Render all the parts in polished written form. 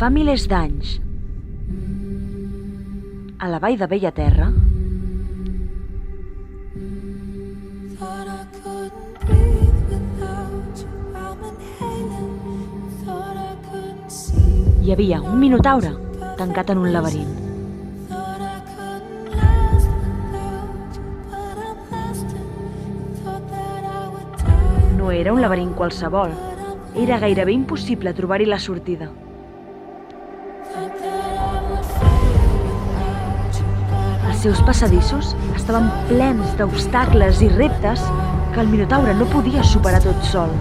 Fa milers d'anys, a la vall de Bellaterra, hi havia un minotaure tancat en un laberint. No era un laberint qualsevol, era gairebé impossible trobar-hi la sortida. Els seus passadissos estaven plens d'obstacles i reptes que el minotaure no podia superar tot sol.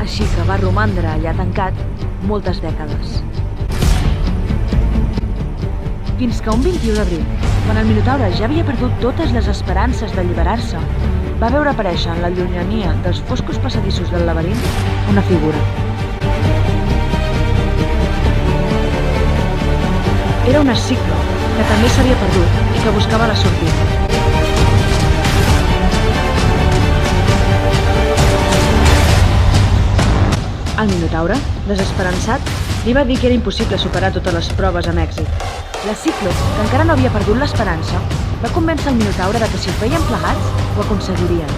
Així que va romandre allà tancat moltes dècades. Fins que un 21 d'abril, quan el minotaure ja havia perdut totes les esperances d'alliberar-se, va veure aparèixer en la llunyania dels foscos passadissos del laberint una figura. Era una ciclo que també s'havia perdut i que buscava la sortida. El minotaure, desesperançat, li va dir que era impossible superar totes les proves amb èxit. La Ciclo, que encara no havia perdut l'esperança, va convèncer el minotaure de que si ho feien plegats, ho aconseguirien.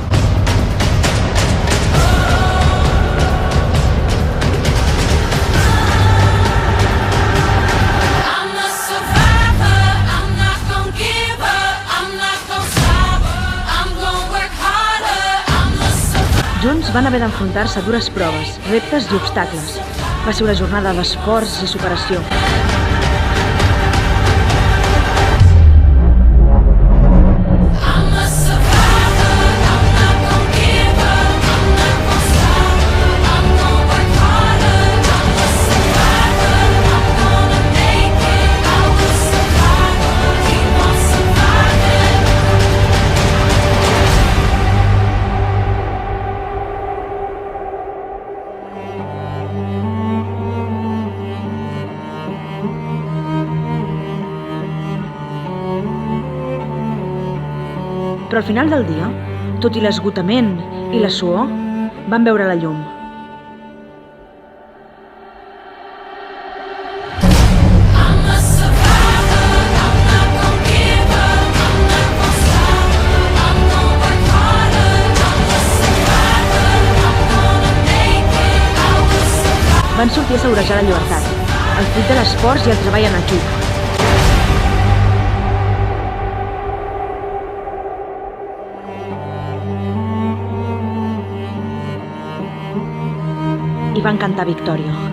Junts van haver d'enfrontar-se a dures proves, reptes i obstacles. Va ser una jornada d'esforç i superació. Però al final del dia, tot i l'esgotament i la suor, van veure la llum. Van sortir a saurejar la llibertat, el fruit de l'esforç i el treball en equip. I van cantar victòria.